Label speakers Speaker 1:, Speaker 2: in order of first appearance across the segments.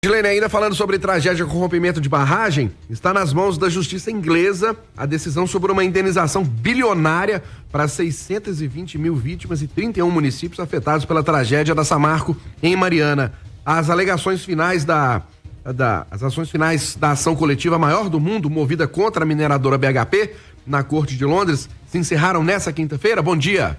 Speaker 1: Gilene, ainda falando sobre tragédia com rompimento de barragem, está nas mãos da justiça inglesa a decisão sobre uma indenização bilionária para 620 mil vítimas e 31 municípios afetados pela tragédia da Samarco em Mariana. As alegações finais as ações finais da ação coletiva maior do mundo, movida contra a mineradora BHP, na Corte de Londres, se encerraram nessa quinta-feira. Bom dia.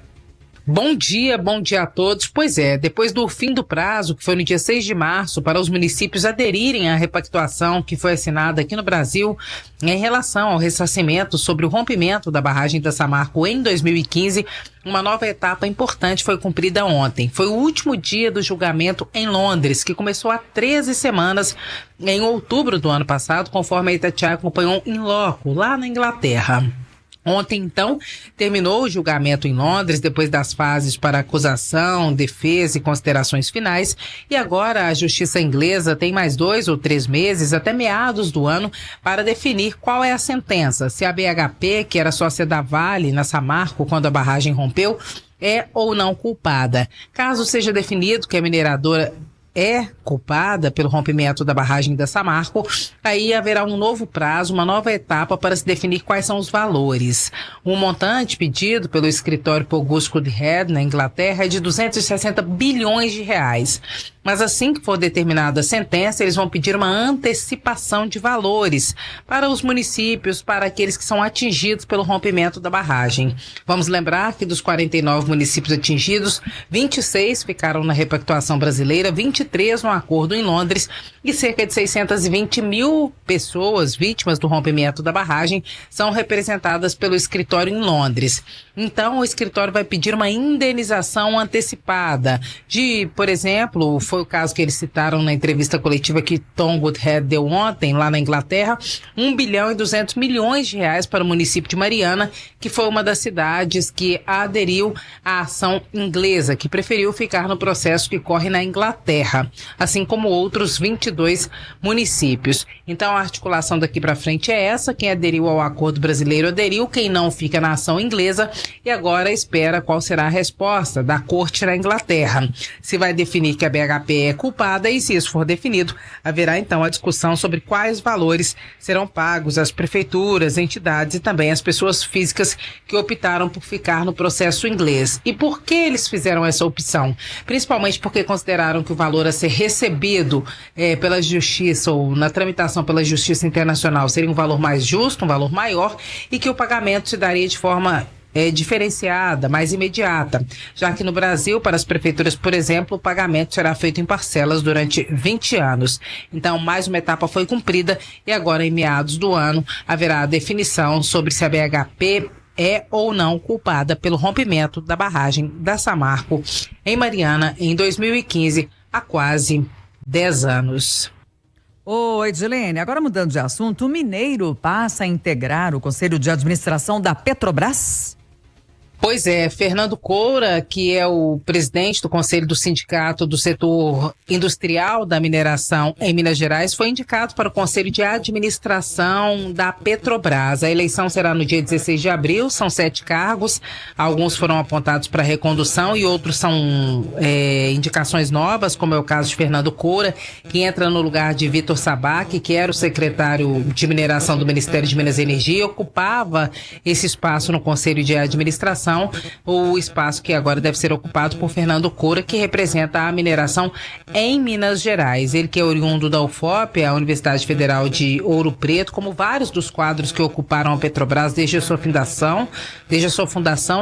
Speaker 2: Bom dia a todos. Pois é, depois do fim do prazo, que foi no dia 6 de março, para os municípios aderirem à repactuação que foi assinada aqui no Brasil em relação ao ressarcimento sobre o rompimento da barragem da Samarco em 2015, uma nova etapa importante foi cumprida ontem. Foi o último dia do julgamento em Londres, que começou há 13 semanas, em outubro do ano passado, conforme a Itatiaia acompanhou em loco, lá na Inglaterra. Ontem, então, terminou o julgamento em Londres, depois das fases para acusação, defesa e considerações finais, e agora a justiça inglesa tem mais 2 ou 3 meses, até meados do ano, para definir qual é a sentença, se a BHP, que era sócia da Vale na Samarco quando a barragem rompeu, é ou não culpada. Caso seja definido que a mineradora é culpada pelo rompimento da barragem da Samarco, aí haverá um novo prazo, uma nova etapa para se definir quais são os valores. O montante pedido pelo escritório Pogusco de Head, na Inglaterra, é de 260 bilhões de reais. Mas assim que for determinada a sentença, eles vão pedir uma antecipação de valores para os municípios, para aqueles que são atingidos pelo rompimento da barragem. Vamos lembrar que dos 49 municípios atingidos, 26 ficaram na repactuação brasileira, 23 no acordo em Londres e cerca de 620 mil pessoas vítimas do rompimento da barragem são representadas pelo escritório em Londres. Então, o escritório vai pedir uma indenização antecipada de, por exemplo, foi o caso que eles citaram na entrevista coletiva que Tom Woodhead deu ontem, lá na Inglaterra, 1 bilhão e 200 milhões de reais para o município de Mariana, que foi uma das cidades que aderiu à ação inglesa, que preferiu ficar no processo que corre na Inglaterra, assim como outros 22 municípios. Então, a articulação daqui para frente é essa: quem aderiu ao acordo brasileiro aderiu, quem não fica na ação inglesa, e agora espera qual será a resposta da corte na Inglaterra. Se vai definir que a BHP é culpada, e se isso for definido, haverá então a discussão sobre quais valores serão pagos às prefeituras, entidades e também às pessoas físicas que optaram por ficar no processo inglês. E por que eles fizeram essa opção? Principalmente porque consideraram que o valor a ser recebido pela justiça ou na tramitação pela justiça internacional seria um valor mais justo, um valor maior, e que o pagamento se daria de forma diferenciada, mais imediata, já que no Brasil, para as prefeituras, por exemplo, o pagamento será feito em parcelas durante 20 anos. Então, mais uma etapa foi cumprida e agora, em meados do ano, haverá a definição sobre se a BHP é ou não culpada pelo rompimento da barragem da Samarco em Mariana em 2015, há quase 10 anos.
Speaker 3: Ô, Edilene, agora mudando de assunto, o mineiro passa a integrar o Conselho de Administração da Petrobras?
Speaker 2: Pois é, Fernando Coura, que é o presidente do Conselho do Sindicato do Setor Industrial da Mineração em Minas Gerais, foi indicado para o Conselho de Administração da Petrobras. A eleição será no dia 16 de abril, são 7 cargos, alguns foram apontados para recondução e outros são indicações novas, como é o caso de Fernando Coura, que entra no lugar de Vitor Sabac, que era o secretário de Mineração do Ministério de Minas e Energia, ocupava esse espaço no Conselho de Administração, o espaço que agora deve ser ocupado por Fernando Coura, que representa a mineração em Minas Gerais. Ele que é oriundo da UFOP, a Universidade Federal de Ouro Preto, como vários dos quadros que ocuparam a Petrobras desde a sua fundação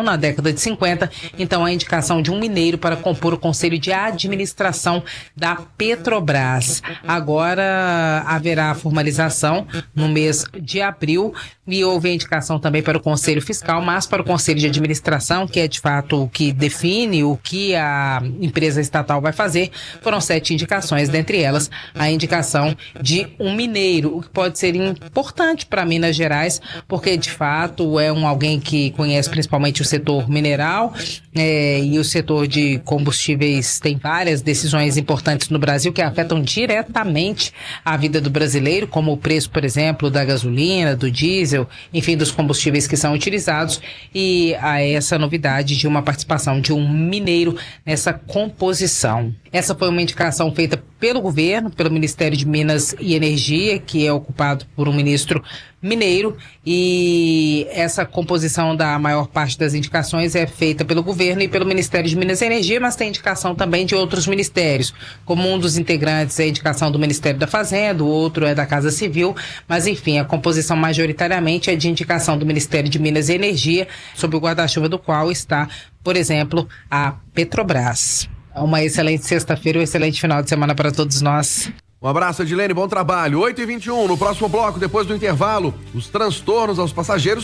Speaker 2: na década de 50. Então, a indicação de um mineiro para compor o Conselho de Administração da Petrobras. Agora haverá a formalização no mês de abril e houve a indicação também para o Conselho Fiscal, mas para o Conselho de Administração, que é de fato o que define o que a empresa estatal vai fazer, foram 7 indicações, dentre elas a indicação de um mineiro, o que pode ser importante para Minas Gerais, porque de fato é alguém que conhece principalmente o setor mineral e o setor de combustíveis. Tem várias decisões importantes no Brasil que afetam diretamente a vida do brasileiro, como o preço, por exemplo, da gasolina, do diesel, enfim, dos combustíveis que são utilizados, e essa novidade de uma participação de um mineiro nessa composição. Essa foi uma indicação feita pelo governo, pelo Ministério de Minas e Energia, que é ocupado por um ministro mineiro, e essa composição da maior parte das indicações é feita pelo governo e pelo Ministério de Minas e Energia, mas tem indicação também de outros ministérios, como um dos integrantes é a indicação do Ministério da Fazenda, o outro é da Casa Civil, mas enfim, a composição majoritariamente é de indicação do Ministério de Minas e Energia, sob o guarda-chuva do qual está, por exemplo, a Petrobras. Uma excelente sexta-feira e um excelente final de semana para todos nós.
Speaker 1: Um abraço, Edilene, bom trabalho. 8h21, no próximo bloco, depois do intervalo, os transtornos aos passageiros